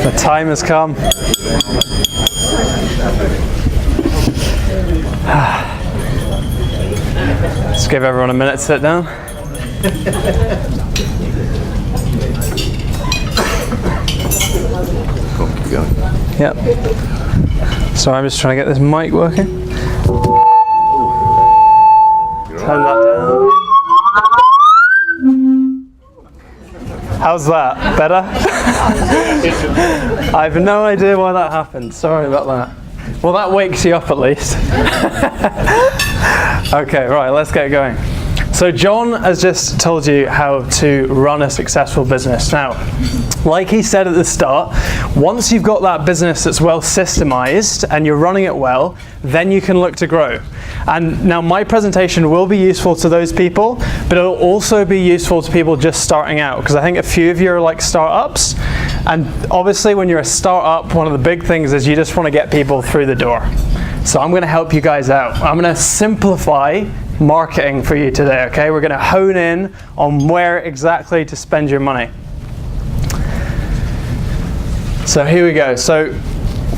The time has come. Just give everyone a minute to sit down. Keep going. Yep. So I'm just trying to get this mic working. Turn that down. How's that? Better? I have no idea why that happened. Sorry about that. Well, that wakes you up at least. Okay, right, let's get going. So John has just told you how to run a successful business. Now, like he said at the start, once you've got that business that's well systemized and you're running it well, then you can look to grow. And now my presentation will be useful to those people, but it'll also be useful to people just starting out, because I think a few of you are like startups. And obviously when you're a startup, one of the big things is you just want to get people through the door. So I'm going to help you guys out. I'm going to simplify marketing for you today, okay? We're going to hone in on where exactly to spend your money. So here we go. So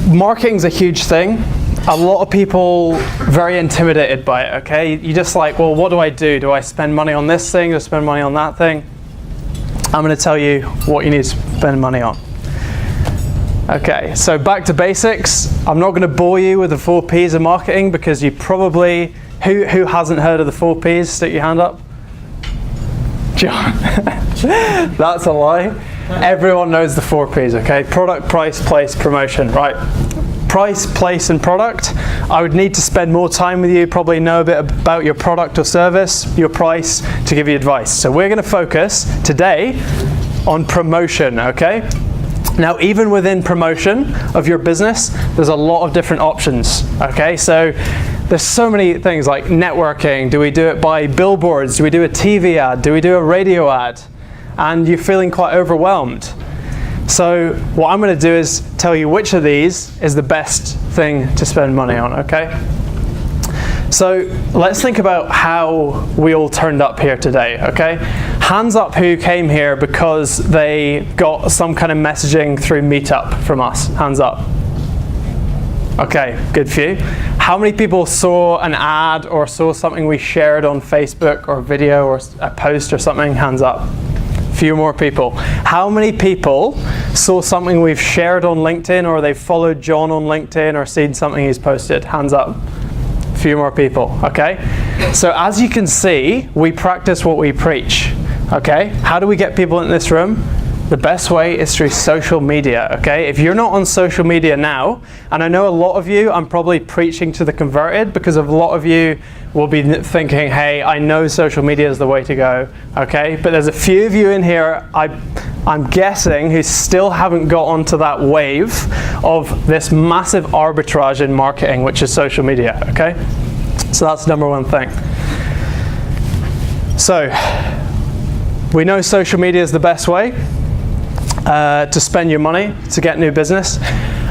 marketing's a huge thing. A lot of people very intimidated by it, okay? You just like, well, what do I do? Do I spend money on this thing? Do I spend money on that thing? I'm going to tell you what you need to spend money on. Okay, so back to basics. I'm not going to bore you with the 4 Ps of marketing because you probably, who hasn't heard of the 4 Ps? Stick your hand up. John. That's a lie. Everyone knows the 4 Ps, okay? Product, price, place, promotion, right? Price, place, and product. I would need to spend more time with you, probably know a bit about your product or service, your price, to give you advice. So we're going to focus today on promotion, okay? Now, even within promotion of your business, there's a lot of different options, okay? So there's so many things like networking. Do we do it by billboards? Do we do a TV ad? Do we do a radio ad? And you're feeling quite overwhelmed. So what I'm going to do is tell you which of these is the best thing to spend money on, okay? So let's think about how we all turned up here today, okay? Hands up who came here because they got some kind of messaging through Meetup from us. Hands up. Okay, good few. How many people saw an ad or saw something we shared on Facebook or video or a post or something? Hands up. Few more people. How many people saw something we've shared on LinkedIn, or they've followed John on LinkedIn or seen something he's posted? Hands up. Few more people, okay? So as you can see, we practice what we preach, okay? How do we get people in this room? The best way is through social media, okay? If you're not on social media now, and I know a lot of you, I'm probably preaching to the converted because a lot of you will be thinking, hey, I know social media is the way to go, okay? But there's a few of you in here, I'm guessing, who still haven't got onto that wave of this massive arbitrage in marketing, which is social media, okay? So that's number one thing. So, we know social media is the best way to spend your money to get new business.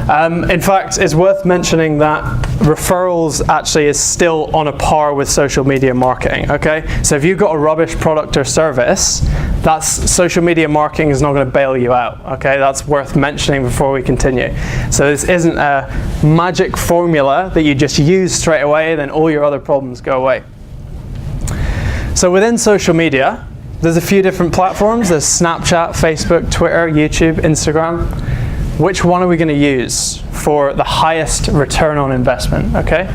In fact, it's worth mentioning that referrals actually is still on a par with social media marketing, okay? So if you've got a rubbish product or service, that's social media marketing is not going to bail you out, okay? That's worth mentioning before we continue. So this isn't a magic formula that you just use straight away, then all your other problems go away. So within social media, there's a few different platforms. There's Snapchat, Facebook, Twitter, YouTube, Instagram. Which one are we going to use for the highest return on investment, okay?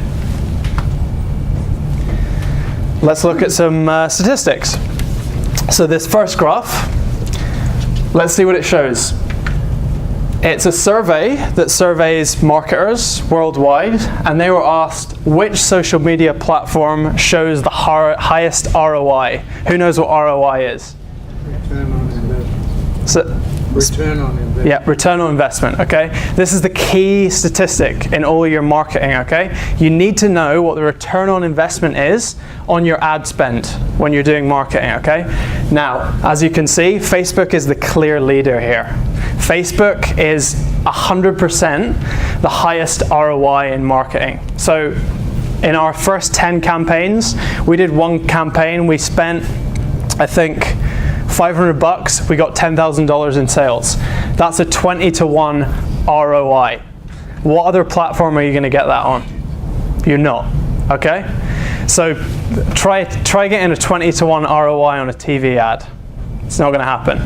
Let's look at some statistics. So this first graph, let's see what it shows. It's a survey that surveys marketers worldwide, and they were asked which social media platform shows the highest ROI. Who knows what ROI is? Return on investment. So, return on investment. Yeah, return on investment, okay? This is the key statistic in all your marketing, okay? You need to know what the return on investment is on your ad spend when you're doing marketing, okay? Now, as you can see, Facebook is the clear leader here. Facebook is 100% the highest ROI in marketing. So in our first 10 campaigns, we did one campaign, we spent, I think, $500, we got $10,000 in sales. That's a 20-to-1 ROI. What other platform are you going to get that on? You're not, okay? So try getting a 20-to-1 ROI on a TV ad. It's not going to happen.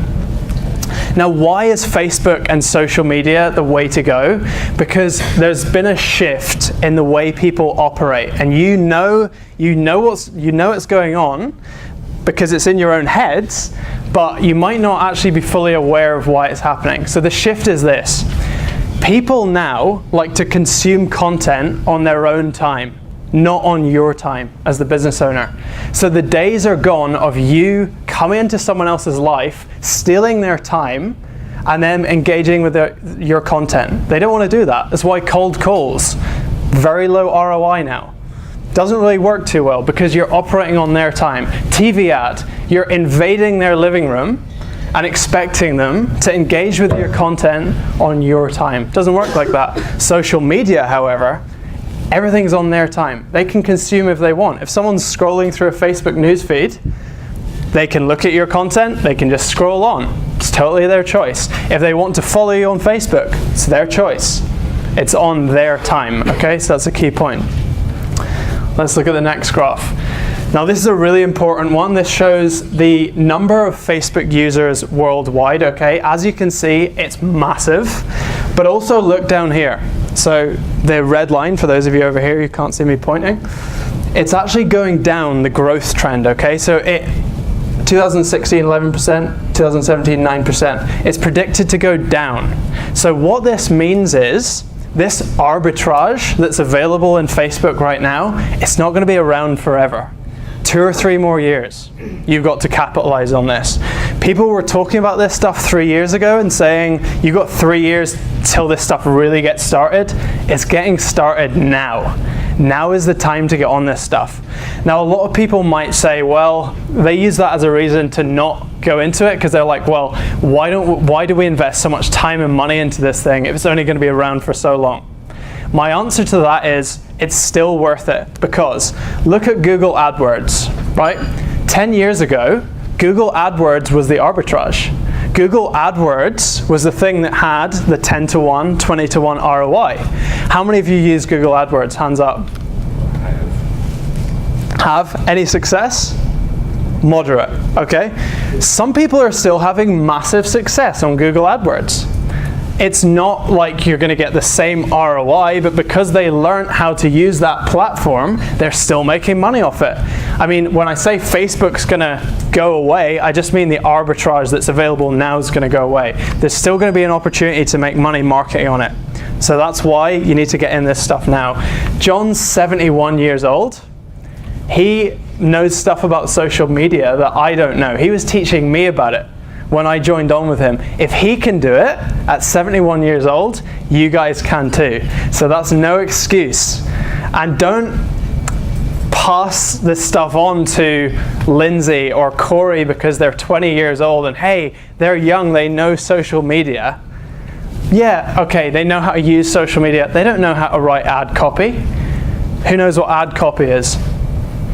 Now, why is Facebook and social media the way to go? Because there's been a shift in the way people operate, and you know what's going on because it's in your own heads, but you might not actually be fully aware of why it's happening. So the shift is this. People now like to consume content on their own time, not on your time as the business owner. So the days are gone of you coming into someone else's life, stealing their time, and then engaging with your content. They don't want to do that. That's why cold calls, very low ROI now. Doesn't really work too well because you're operating on their time. TV ad, you're invading their living room and expecting them to engage with your content on your time. Doesn't work like that. Social media, however, everything's on their time. They can consume if they want. If someone's scrolling through a Facebook newsfeed, they can look at your content, they can just scroll on. It's totally their choice. If they want to follow you on Facebook, it's their choice. It's on their time, okay? So that's a key point. Let's look at the next graph. Now this is a really important one. This shows the number of Facebook users worldwide, okay? As you can see, it's massive, but also look down here. So the red line, for those of you over here, you can't see me pointing, it's actually going down the growth trend, okay? So 2016, 11%, 2017, 9%. It's predicted to go down. So what this means is, this arbitrage that's available in Facebook right now, it's not going to be around forever. 2 or 3 more years, you've got to capitalize on this. People were talking about this stuff 3 years ago and saying, you've got 3 years till this stuff really gets started. It's getting started now. Now is the time to get on this stuff. Now, a lot of people might say, well, they use that as a reason to not go into it because they're like, well, why do we invest so much time and money into this thing if it's only going to be around for so long? My answer to that is, it's still worth it, because look at Google AdWords, right? 10 years ago, Google AdWords was the arbitrage. Google AdWords was the thing that had the 10-to-1, 20-to-1 ROI. How many of you use Google AdWords? Hands up. Have any success? Moderate, okay? Some people are still having massive success on Google AdWords. It's not like you're going to get the same ROI, but because they learned how to use that platform, they're still making money off it. I mean, when I say Facebook's going to go away, I just mean the arbitrage that's available now is going to go away. There's still going to be an opportunity to make money marketing on it. So that's why you need to get in this stuff now. John's 71 years old. He knows stuff about social media that I don't know. He was teaching me about it when I joined on with him. If he can do it at 71 years old, you guys can too. So that's no excuse. And don't pass this stuff on to Lindsay or Corey because they're 20 years old and hey, they're young, they know social media. Yeah, okay, they know how to use social media. They don't know how to write ad copy. Who knows what ad copy is?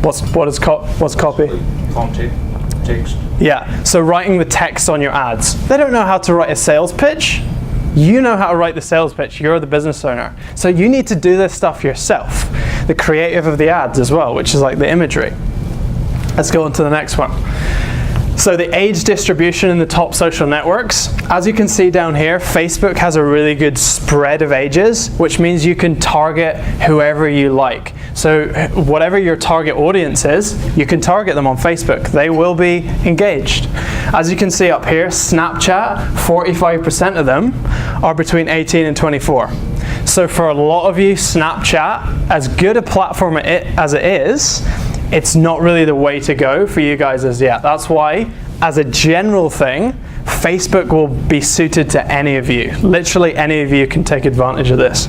What's copy? Content, text. Yeah, so writing the text on your ads. They don't know how to write a sales pitch. You know how to write the sales pitch. You're the business owner. So you need to do this stuff yourself. The creative of the ads as well, which is like the imagery. Let's go on to the next one. So the age distribution in the top social networks. As you can see down here, Facebook has a really good spread of ages, which means you can target whoever you like. So whatever your target audience is, you can target them on Facebook. They will be engaged. As you can see up here, Snapchat, 45% of them are between 18 and 24. So for a lot of you, Snapchat, as good a platform as it is, it's not really the way to go for you guys as yet. That's why, as a general thing, Facebook will be suited to any of you. Literally any of you can take advantage of this.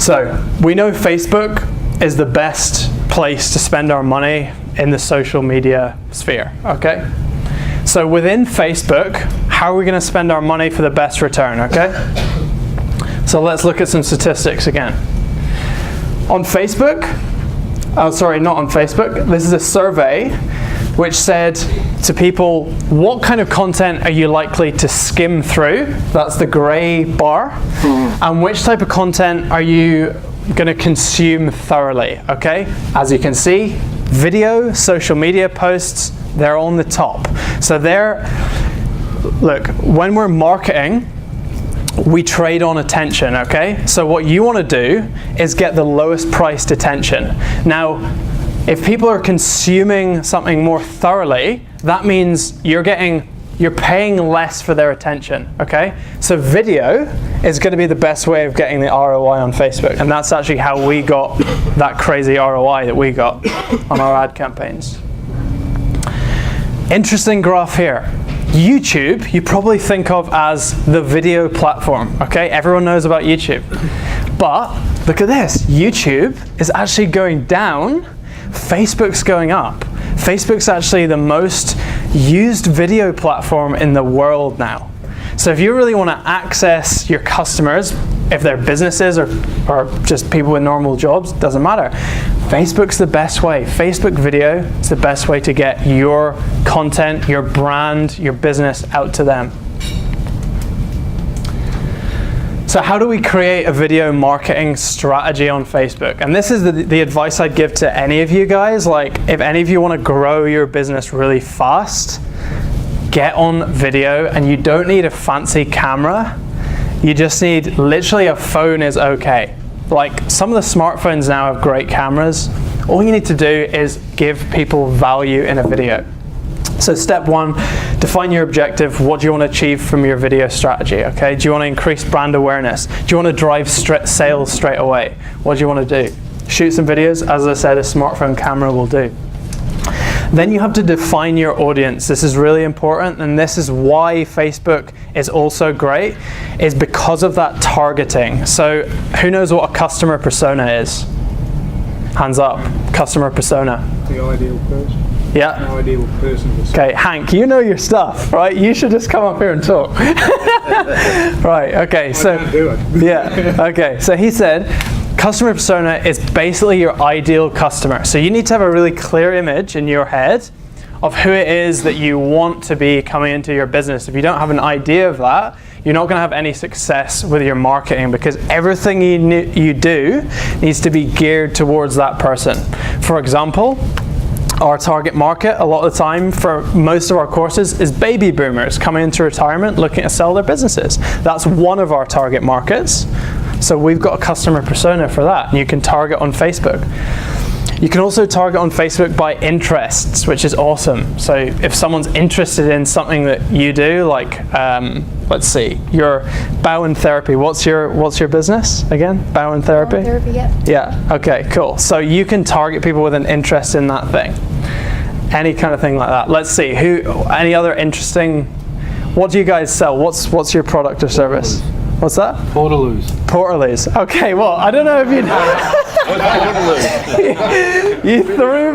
So, we know Facebook is the best place to spend our money in the social media sphere, okay? So within Facebook, how are we going to spend our money for the best return, okay? So let's look at some statistics again. On Facebook, oh sorry, not on Facebook, this is a survey which said to people, what kind of content are you likely to skim through? That's the gray bar. And which type of content are you going to consume thoroughly, okay? As you can see, video, social media posts, they're on the top. So look, when we're marketing, we trade on attention, okay? So what you want to do is get the lowest priced attention. Now, if people are consuming something more thoroughly, that means you're paying less for their attention, okay? So video is going to be the best way of getting the ROI on Facebook, and that's actually how we got that crazy ROI that we got on our ad campaigns. Interesting graph here. YouTube, you probably think of as the video platform, okay? Everyone knows about YouTube. But look at this, YouTube is actually going down, Facebook's going up. Facebook's actually the most used video platform in the world now. So if you really want to access your customers, if they're businesses or just people with normal jobs, doesn't matter. Facebook's the best way. Facebook video is the best way to get your content, your brand, your business out to them. So how do we create a video marketing strategy on Facebook? And this is the advice I'd give to any of you guys. Like, if any of you want to grow your business really fast, get on video, and you don't need a fancy camera. You just need, literally a phone is okay. Like, some of the smartphones now have great cameras. All you need to do is give people value in a video. So step one, define your objective. What do you want to achieve from your video strategy, okay? Do you want to increase brand awareness? Do you want to drive sales straight away? What do you want to do? Shoot some videos. As I said, a smartphone camera will do. Then you have to define your audience. This is really important, and this is why Facebook is also great, is because of that targeting. So who knows what a customer persona is? Hands up. Customer persona. The ideal person. Yeah. The ideal person. Okay, Hank, you know your stuff, right? You should just come up here and talk. Right, okay, so. I can't do it. Yeah, okay, so he said, customer persona is basically your ideal customer. So you need to have a really clear image in your head of who it is that you want to be coming into your business. If you don't have an idea of that, you're not going to have any success with your marketing, because everything you do needs to be geared towards that person. For example, our target market a lot of the time for most of our courses is baby boomers coming into retirement looking to sell their businesses. That's one of our target markets. So we've got a customer persona for that, and you can target on Facebook. You can also target on Facebook by interests, which is awesome. So if someone's interested in something that you do, like let's see, your Bowen Therapy. What's your business again? Bowen Therapy? Bowen Therapy, yeah. Yeah, okay, cool. So you can target people with an interest in that thing. Any kind of thing like that. Let's see, any other interesting, what do you guys sell? What's your product or service? What's that? Portaloos. Portaloos. Okay, well, I don't know if you know. You threw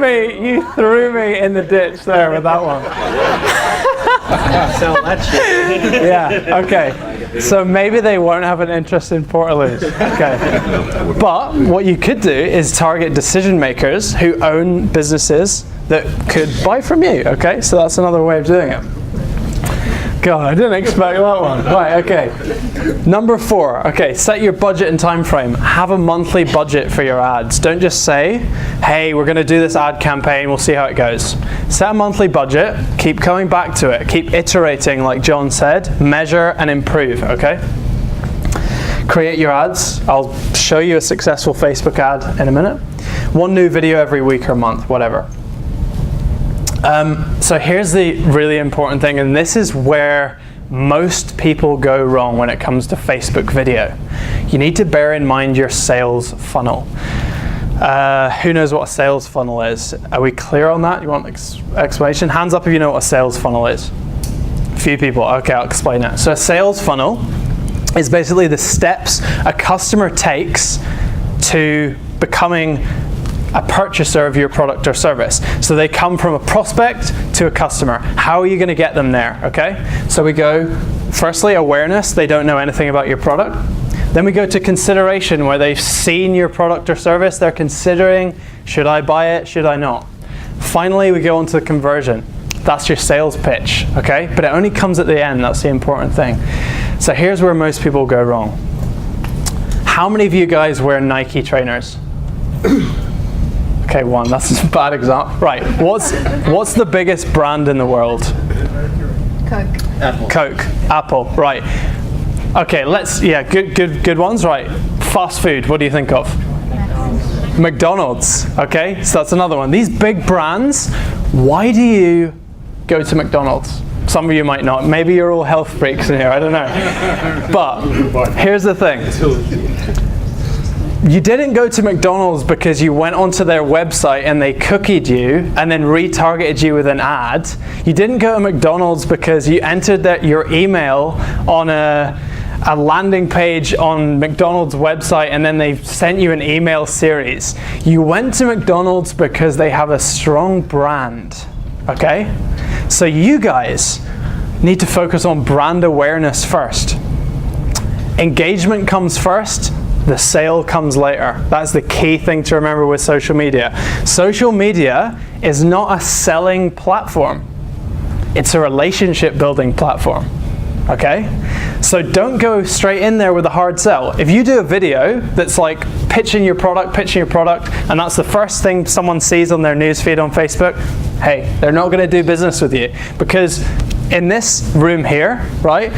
me in the ditch there with that one. Sell that shit. Yeah, okay. So maybe they won't have an interest in Portaloos. Okay. But what you could do is target decision makers who own businesses that could buy from you, okay? So that's another way of doing it. God, I didn't expect that one. Right, okay. Number 4, okay, set your budget and time frame. Have a monthly budget for your ads. Don't just say, hey, we're gonna do this ad campaign, we'll see how it goes. Set a monthly budget, keep coming back to it, keep iterating like John said, measure and improve, okay? Create your ads. I'll show you a successful Facebook ad in a minute. 1 new video every week or month, whatever. So here's the really important thing, and this is where most people go wrong when it comes to Facebook video. You need to bear in mind your sales funnel. Who knows what a sales funnel is? Are we clear on that? You want explanation? Hands up if you know what a sales funnel is. A few people. Okay, I'll explain it. So a sales funnel is basically the steps a customer takes to becoming a purchaser of your product or service. So they come from a prospect to a customer. How are you going to get them there? Okay, so we go, firstly, awareness. They don't know anything about your product. Then we go to consideration, where they've seen your product or service. They're considering, should I buy it? Should I not? finally we go on to the conversion. That's your sales pitch, okay? But it only comes at the end, that's the important thing. So here's where most people go wrong. How many of you guys wear Nike trainers? Okay, one, that's a bad example. Right, what's the biggest brand in the world? Coke. Apple. Coke, Apple, right. Okay, good ones, right. Fast food, what do you think of? McDonald's, okay, so that's another one. These big brands, why do you go to McDonald's? Some of you might not. Maybe you're all health freaks in here, I don't know. But here's the thing. You didn't go to McDonald's because you went onto their website and they cookied you and then retargeted you with an ad. You didn't go to McDonald's because you entered your email on a landing page on McDonald's website and then they sent you an email series. You went to McDonald's because they have a strong brand, okay? So you guys need to focus on brand awareness first. Engagement comes first, the sale comes later. That's the key thing to remember with social media. Social media is not a selling platform. It's a relationship building platform. Okay? So don't go straight in there with a hard sell. If you do a video that's like pitching your product, and that's the first thing someone sees on their newsfeed on Facebook, hey, they're not going to do business with you. Because in this room here, right,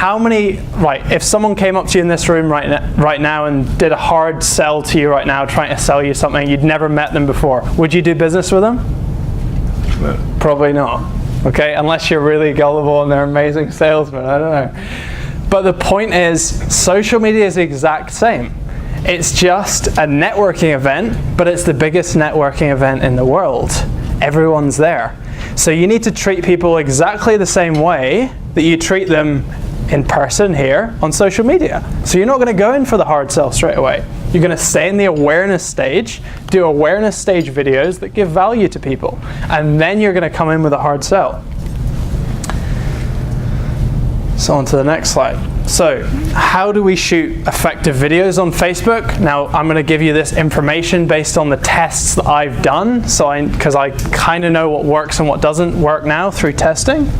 if someone came up to you in this room right now and did a hard sell to you right now, trying to sell you something, you'd never met them before, would you do business with them? No. Probably not. Okay, unless you're really gullible and they're amazing salesmen, I don't know. But the point is, social media is the exact same. It's just a networking event, but it's the biggest networking event in the world. Everyone's there. So you need to treat people exactly the same way that you treat them in person here on social media. So you're not going to go in for the hard sell straight away. You're going to stay in the awareness stage, do awareness stage videos that give value to people, and then you're going to come in with a hard sell. So on to the next slide. So how do we shoot effective videos on Facebook? Now I'm going to give you this information based on the tests that I've done, because I kind of know what works and what doesn't work now through testing.